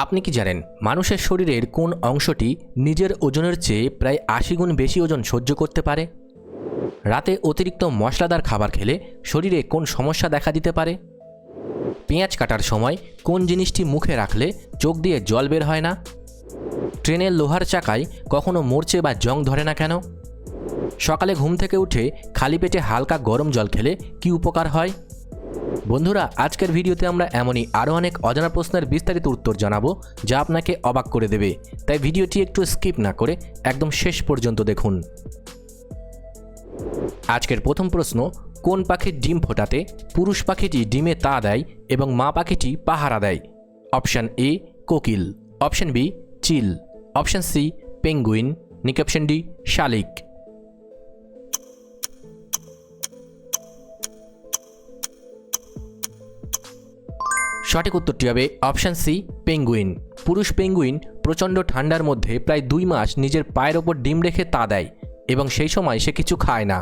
আপনি কি জানেন মানুষের শরীরের কোন অংশটি নিজের ওজনের চেয়ে প্রায় ৮০ গুণ বেশি ওজন সহ্য করতে পারে? রাতে অতিরিক্ত মশলাদার খাবার খেলে শরীরে কোন সমস্যা দেখা দিতে পারে? পেঁয়াজ কাটার সময় কোন জিনিসটি মুখে রাখলে চোখ দিয়ে জল বের হয় না? ট্রেনের লোহার চাকায় কখনো মরচে বা জং ধরে না কেন? সকালে ঘুম থেকে উঠে খালি পেটে হালকা গরম জল খেলে কি উপকার হয়? বন্ধুরা, আজকের ভিডিওতে আমরা এমনই আরও অনেক অজানা প্রশ্নের বিস্তারিত উত্তর জানাবো যা আপনাকে অবাক করে দেবে। তাই ভিডিওটি একটু স্কিপ না করে একদম শেষ পর্যন্ত দেখুন। আজকের প্রথম প্রশ্ন, কোন পাখির ডিম ফোটাতে পুরুষ পাখিটি ডিমে তা দেয় এবং মা পাখিটি পাহারা দেয়? অপশান এ কোকিল, অপশান বি চিল, অপশান সি পেঙ্গুইন, নাকি অপশান ডি শালিক? সঠিক উত্তরটি হবে অপশান সি পেঙ্গুইন। পুরুষ পেঙ্গুইন প্রচণ্ড ঠান্ডার মধ্যে প্রায় 2 মাস নিজের পায়ের ওপর ডিম রেখে তা দেয় এবং সেই সময় সে কিছু খায় না।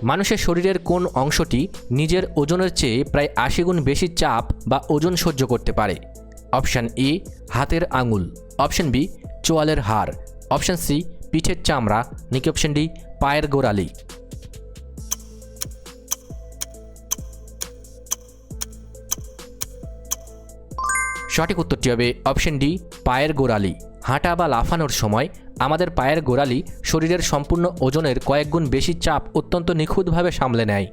মানুষের শরীরের কোন অংশটি নিজের ওজনের চেয়ে প্রায় ৮০ গুণ বেশি চাপ বা ওজন সহ্য করতে পারে? অপশান এ হাতের আঙুল, অপশান বি চোয়ালের হাড়, অপশান সি পিঠের চামড়া, নাকি অপশান ডি পায়ের গোড়ালি? সঠিক উত্তরটি হবে অপশান ডি পায়ের গোড়ালি। হাঁটা বা লাফানোর সময় আমাদের পায়ের গোড়ালি শরীরের সম্পূর্ণ ওজনের কয়েক গুণ বেশি চাপ অত্যন্ত নিখুঁতভাবে সামলে নেয়।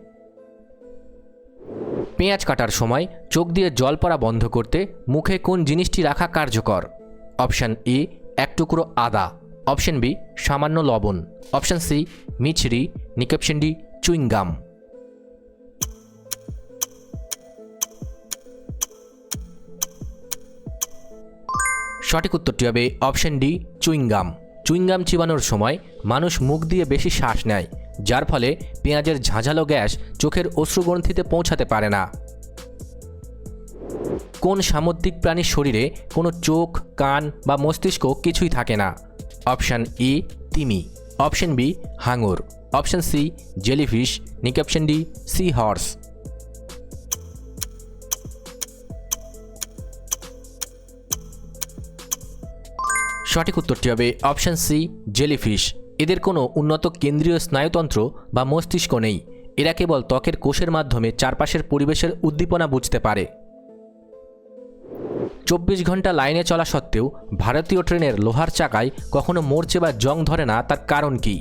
পেঁয়াজ কাটার সময় চোখ দিয়ে জল পড়া বন্ধ করতে মুখে কোন জিনিসটি রাখা কার্যকর? অপশান এ এক টুকরো আদা, অপশান বি সামান্য লবণ, অপশান সি মিছরি, নাকি অপশান ডি চুইংগাম? সঠিক উত্তরটি হবে অপশান ডি চুইংগাম। চুইংগাম চিবানোর সময় মানুষ মুখ দিয়ে বেশি শ্বাস নেয়, যার ফলে পেঁয়াজের ঝাঁঝালো গ্যাস চোখের অশ্রুগ্রন্থিতে পৌঁছাতে পারে না। কোন সামুদ্রিক প্রাণীর শরীরে কোনো চোখ, কান বা মস্তিষ্ক কিছুই থাকে না? অপশান এ তিমি, অপশান বি হাঙর, অপশান সি জেলিফিশ, নাকি অপশান ডি সি হর্স? সঠিক উত্তরটি হবে অপশান সি জেলিফিশ। এদের কোনো উন্নত কেন্দ্রীয় স্নায়ুতন্ত্র বা মস্তিষ্ক নেই। এরা কেবল ত্বকের কোষের মাধ্যমে চারপাশের পরিবেশের উদ্দীপনা বুঝতে পারে। 24 ঘন্টা লাইনে চলা সত্ত্বেও ভারতীয় ট্রেনের লোহার চাকায় কখনো মরচে বা জং ধরে না, তার কারণ কি?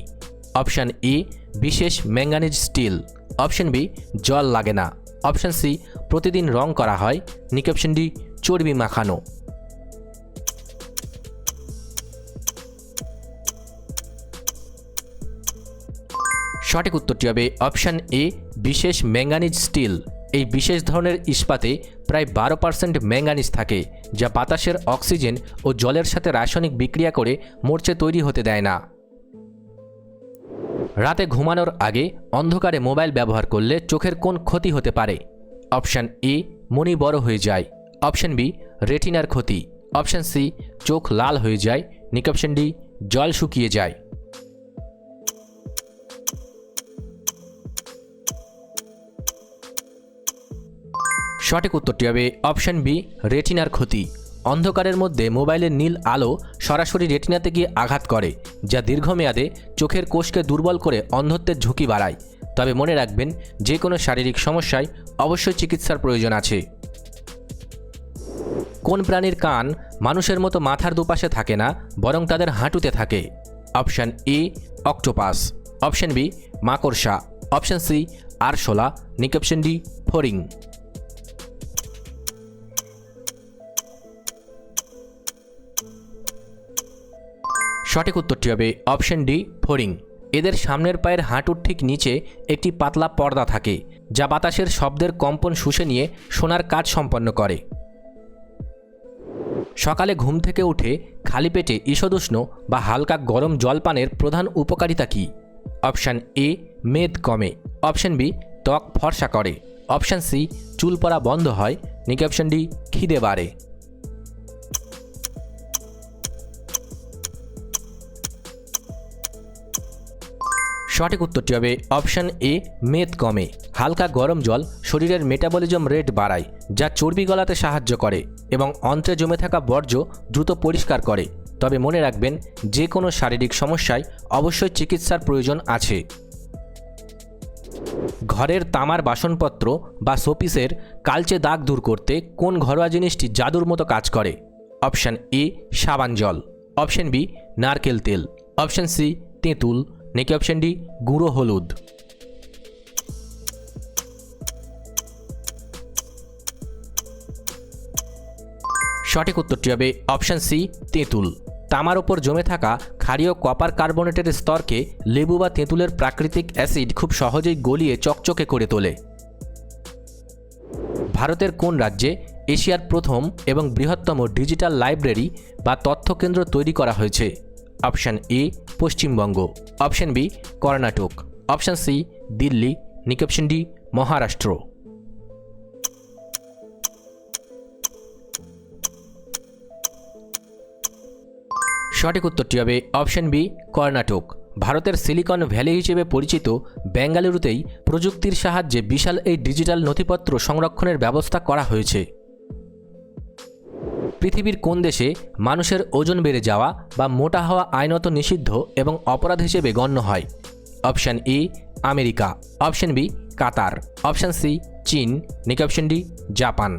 অপশান এ বিশেষ ম্যাঙ্গানিজ স্টিল, অপশান বি জল লাগে না, অপশান সি প্রতিদিন রং করা হয়, নাকি অপশান ডি চর্বি মাখানো? সঠিক উত্তরটি হবে অপশান এ বিশেষ ম্যাঙ্গানিজ স্টিল। এই বিশেষ ধরনের ইস্পাতে প্রায় 12% ম্যাঙ্গানিজ থাকে, যা বাতাসের অক্সিজেন ও জলের সাথে রাসায়নিক বিক্রিয়া করে মরচে তৈরি হতে দেয় না। রাতে ঘুমানোর আগে অন্ধকারে মোবাইল ব্যবহার করলে চোখের কোন ক্ষতি হতে পারে? অপশান এ মনি বড় হয়ে যায়, অপশান বি রেটিনার ক্ষতি, অপশান সি চোখ লাল হয়ে যায়, নাকি অপশান ডি জল শুকিয়ে যায়? সঠিক উত্তরটি হবে অপশান বি রেটিনার ক্ষতি। অন্ধকারের মধ্যে মোবাইলের নীল আলো সরাসরি রেটিনাতে গিয়ে আঘাত করে, যা দীর্ঘমেয়াদে চোখের কোষকে দুর্বল করে অন্ধত্বের ঝুঁকি বাড়ায়। তবে মনে রাখবেন, যে কোনো শারীরিক সমস্যায় অবশ্যই চিকিৎসার প্রয়োজন আছে। কোন প্রাণীর কান মানুষের মতো মাথার দুপাশে থাকে না, বরং তাদের হাঁটুতে থাকে? Option A octopus, option B মাকড়সা, অপশান সি আরশোলা, নাকি অপশান ডি ফড়িং? সঠিক উত্তরটি হবে অপশান ডি ফড়িং। এদের সামনের পায়ের হাঁটুর ঠিক নিচে একটি পাতলা পর্দা থাকে, যা বাতাসের শব্দের কম্পন শুষে নিয়ে শোনার কাজ সম্পন্ন করে। সকালে ঘুম থেকে উঠে খালি পেটে ঈষদুষ্ণ বা হালকা গরম জল পানের প্রধান উপকারিতা কী? অপশান এ মেদ কমে, অপশান বি ত্বক ফর্সা করে, অপশান সি চুল পড়া বন্ধ হয়, নাকি অপশান ডি খিদে বাড়ে? সঠিক উত্তরটি হবে অপশান এ মেদ কমে। হালকা গরম জল শরীরের মেটাবলিজম রেট বাড়ায়, যা চর্বি গলাতে সাহায্য করে এবং অন্ত্রে জমে থাকা বর্জ্য দ্রুত পরিষ্কার করে। তবে মনে রাখবেন, যে কোনো শারীরিক সমস্যায় অবশ্যই চিকিৎসার প্রয়োজন আছে। ঘরের তামার বাসনপত্র বা শোপিসের কালচে দাগ দূর করতে কোন ঘরোয়া জিনিসটি জাদুর মতো কাজ করে? অপশান এ সাবান জল, অপশান বি নারকেল তেল, অপশান সি তেঁতুল, নাকি অপশান ডি গুঁড়ো হলুদ। সঠিক উত্তরটি হবে অপশান সি তেঁতুল। তামার ওপর জমে থাকা ক্ষারীয় কপার কার্বনেটের স্তরকে লেবু বা তেঁতুলের প্রাকৃতিক অ্যাসিড খুব সহজেই গলিয়ে চকচকে করে তোলে। ভারতের কোন রাজ্যে এশিয়ার প্রথম এবং বৃহত্তম ডিজিটাল লাইব্রেরি বা তথ্যকেন্দ্র তৈরি করা হয়েছে? Option A Paschimbanga, option B Karnataka, option C Delhi, নাকি অপশান ডি মহারাষ্ট্র। সঠিক উত্তরটি হবে অপশান বি কর্ণাটক। ভারতের সিলিকন ভ্যালি হিসেবে পরিচিত বেঙ্গালুরুতেই প্রযুক্তির সাহায্যে বিশাল এই ডিজিটাল নথিপত্র সংরক্ষণের ব্যবস্থা করা হয়েছে। পৃথিবীর কোন দেশে মানুষের ওজন বেড়ে যাওয়া বা মোটা হওয়া আইনত নিষিদ্ধ এবং অপরাধ হিসেবে গণ্য হয়? Option A America, option B Qatar, option C চীন, নাকি অপশান ডি জাপান।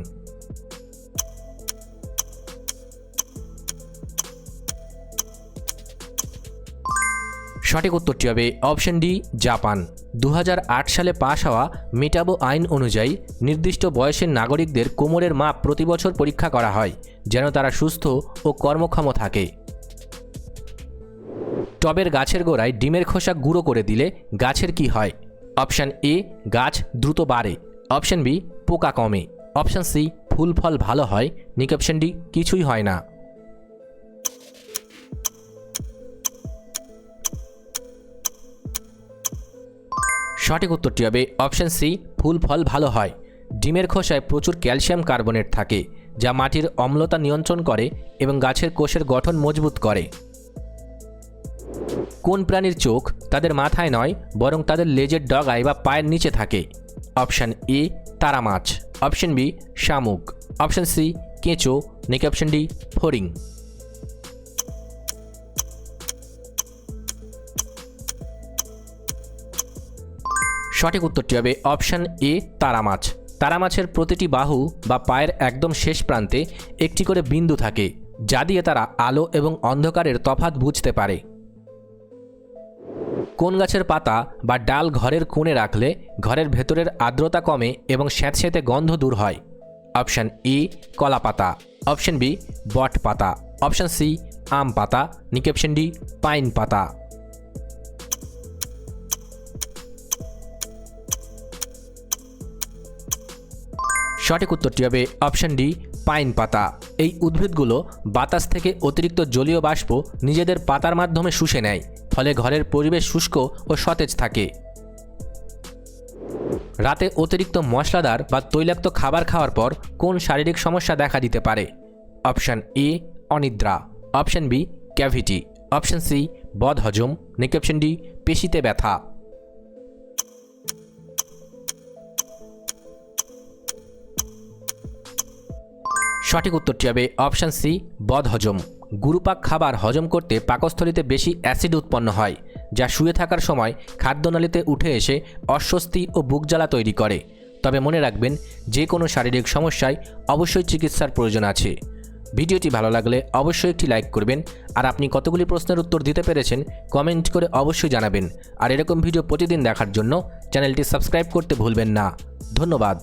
সঠিক উত্তরটি হবে অপশান ডি জাপান। 2008 সালে পাশ হওয়া মেটাবো আইন অনুযায়ী নির্দিষ্ট বয়সের নাগরিকদের কোমরের মাপ প্রতি বছর পরীক্ষা করা হয়, যেন তারা সুস্থ ও কর্মক্ষম থাকে। টবের গাছের গোড়ায় ডিমের খোসা গুঁড়ো করে দিলে গাছের কি হয়? অপশান এ গাছ দ্রুত বাড়ে, অপশান বি পোকা কমে, অপশান সি ফুল ফল ভালো হয়, নাকি অপশান ডি কিছুই হয় না। সঠিক উত্তরটি হবে অপশান সি ফুল ফল ভালো হয়। ডিমের খোসায় প্রচুর ক্যালসিয়াম কার্বনেট থাকে, যা মাটির অম্লতা নিয়ন্ত্রণ করে এবং গাছের কোষের গঠন মজবুত করে। কোন প্রাণীর চোখ তাদের মাথায় নয় বরং তাদের লেজের ডগায় বা পায়ের নিচে থাকে? অপশান এ তারা মাছ, অপশান বি শামুক, অপশান সি কেঁচো, নাকি অপশান ডি ফড়িং। সঠিক উত্তরটি হবে অপশান এ তারা মাছ। তারা মাছের প্রতিটি বাহু বা পায়ের একদম শেষ প্রান্তে একটি করে বিন্দু থাকে, যা দিয়ে তারা আলো এবং অন্ধকারের তফাৎ বুঝতে পারে। কোন গাছের পাতা বা ডাল ঘরের কোণে রাখলে ঘরের ভেতরের আর্দ্রতা কমে এবং স্যাঁতস্যাঁতে গন্ধ দূর হয়? অপশান এ কলা পাতা, অপশান বি বট পাতা, অপশান সি আম পাতা, নাকি অপশান ডি পাইন পাতা। সঠিক উত্তরটি হবে অপশান ডি পাইন পাতা। এই উদ্ভিদগুলো বাতাস থেকে অতিরিক্ত জলীয় বাষ্প নিজেদের পাতার মাধ্যমে শুষে নেয়, ফলে ঘরের পরিবেশ শুষ্ক ও সতেজ থাকে। রাতে অতিরিক্ত মশলাদার বা তৈলাক্ত খাবার খাওয়ার পর কোন শারীরিক সমস্যা দেখা দিতে পারে? অপশান এ অনিদ্রা, option B cavity, option C বদহজম, নাকি অপশান ডি পেশিতে ব্যথা। সঠিক উত্তরটি হবে অপশান সি বদহজম। গুরুপাক খাবার হজম করতে পাকস্থলীতে বেশি অ্যাসিড উৎপন্ন হয়, যা শুয়ে থাকার সময় খাদ্যনালীতে উঠে এসে অস্বস্তি ও বুকজ্বালা তৈরি করে। তবে মনে রাখবেন, যে কোনো শারীরিক সমস্যায় অবশ্যই চিকিৎসার প্রয়োজন আছে। ভিডিওটি ভালো লাগলে অবশ্যই একটি লাইক করবেন, আর আপনি কতগুলি প্রশ্নের উত্তর দিতে পেরেছেন কমেন্ট করে অবশ্যই জানাবেন। আর এরকম ভিডিও প্রতিদিন দেখার জন্য চ্যানেলটি সাবস্ক্রাইব করতে ভুলবেন না। ধন্যবাদ।